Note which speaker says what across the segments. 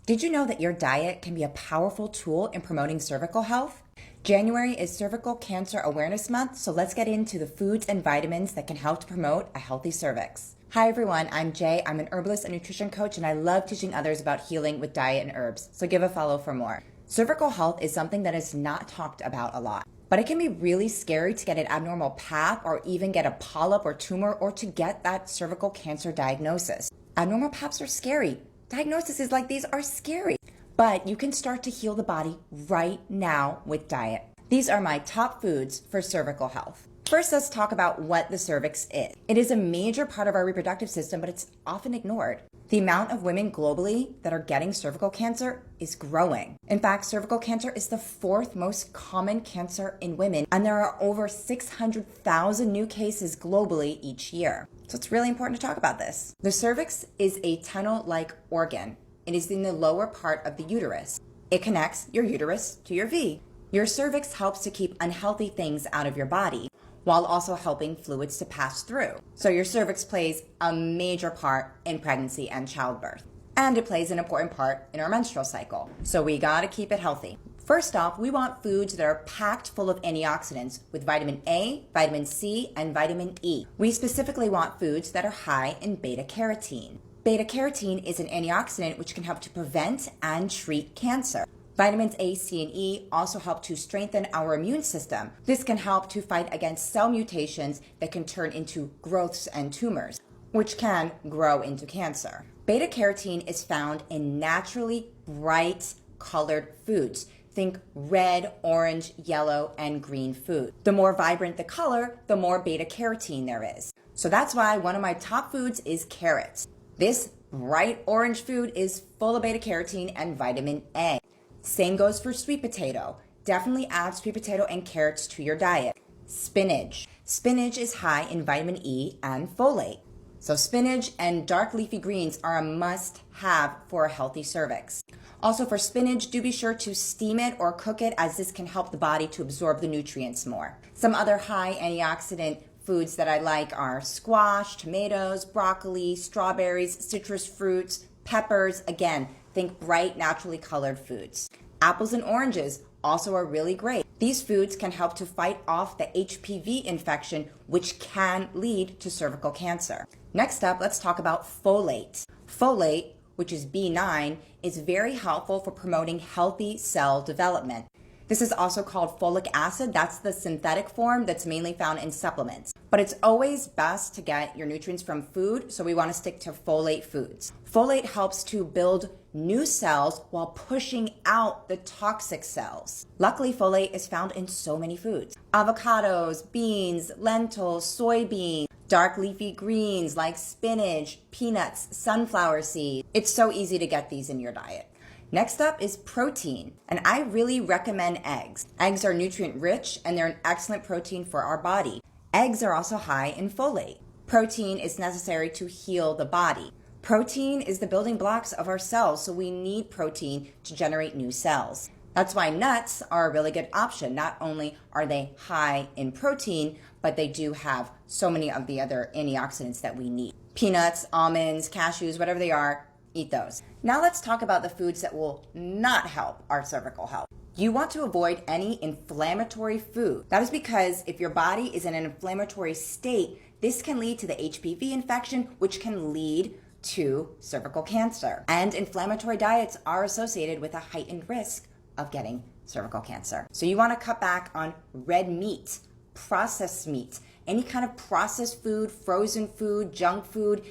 Speaker 1: Did you know that your diet can be a powerful tool in promoting cervical health? January is Cervical Cancer Awareness Month, so let's get into the foods and vitamins that can help to promote a healthy cervix. Hi everyone, I'm Jay. I'm an herbalist and nutrition coach, and I love teaching others about healing with diet and herbs, so give a follow for more. Cervical health is something that is not talked about a lot, but it can be really scary to get an abnormal pap or even get a polyp or tumor or to get that cervical cancer diagnosis. Abnormal paps are scary. Diagnoses like these are scary, but you can start to heal the body right now with diet. These are my top foods for cervical health. First, let's talk about what the cervix is. It is a major part of our reproductive system, but it's often ignored. The amount of women globally that are getting cervical cancer is growing. In fact, cervical cancer is the fourth most common cancer in women, and there are over 600,000 new cases globally each year. So it's really important to talk about this. The cervix is a tunnel-like organ. It is in the lower part of the uterus. It connects your uterus to your V. Your cervix helps to keep unhealthy things out of your body, while also helping fluids to pass through. So your cervix plays a major part in pregnancy and childbirth. And it plays an important part in our menstrual cycle. So we gotta keep it healthy. First off, we want foods that are packed full of antioxidants with vitamin A, vitamin C, and vitamin E. We specifically want foods that are high in beta carotene. Beta carotene is an antioxidant which can help to prevent and treat cancer. Vitamins A, C, and E also help to strengthen our immune system. This can help to fight against cell mutations that can turn into growths and tumors, which can grow into cancer. Beta carotene is found in naturally bright colored foods. Think red, orange, yellow, and green food. The more vibrant the color, the more beta carotene there is. So that's why one of my top foods is carrots. This bright orange food is full of beta carotene and vitamin A. Same goes for sweet potato. Definitely add sweet potato and carrots to your diet. Spinach. Spinach is high in vitamin E and folate. So spinach and dark leafy greens are a must-have for a healthy cervix. Also for spinach, do be sure to steam it or cook it, as this can help the body to absorb the nutrients more. Some other high antioxidant foods that I like are squash, tomatoes, broccoli, strawberries, citrus fruits, peppers. Again, think bright, naturally colored foods. Apples and oranges also are really great. These foods can help to fight off the HPV infection, which can lead to cervical cancer. Next up, let's talk about folate. Folate, which is B9, is very helpful for promoting healthy cell development. This is also called folic acid. That's the synthetic form that's mainly found in supplements. But it's always best to get your nutrients from food, so we want to stick to folate foods. Folate helps to build new cells while pushing out the toxic cells. Luckily, folate is found in so many foods. Avocados, beans, lentils, soybeans, dark leafy greens like spinach, peanuts, sunflower seeds. It's so easy to get these in your diet. Next up is protein, and I really recommend eggs. Eggs are nutrient rich and they're an excellent protein for our body. Eggs are also high in folate. Protein is necessary to heal the body. Protein is the building blocks of our cells, so we need protein to generate new cells. That's why nuts are a really good option. Not only are they high in protein, but they do have so many of the other antioxidants that we need. Peanuts, almonds, cashews, whatever they are, eat those. Now let's talk about the foods that will not help our cervical health. You want to avoid any inflammatory food. That is because if your body is in an inflammatory state, this can lead to the HPV infection, which can lead to cervical cancer. And inflammatory diets are associated with a heightened risk of getting cervical cancer. So you want to cut back on red meat, processed meat, any kind of processed food, frozen food, junk food.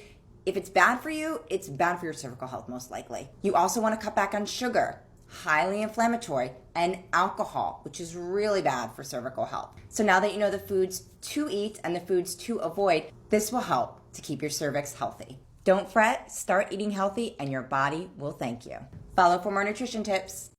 Speaker 1: If it's bad for you, it's bad for your cervical health most likely. You also want to cut back on sugar, highly inflammatory, and alcohol, which is really bad for cervical health. So now that you know the foods to eat and the foods to avoid, this will help to keep your cervix healthy. Don't fret, start eating healthy and your body will thank you. Follow for more nutrition tips.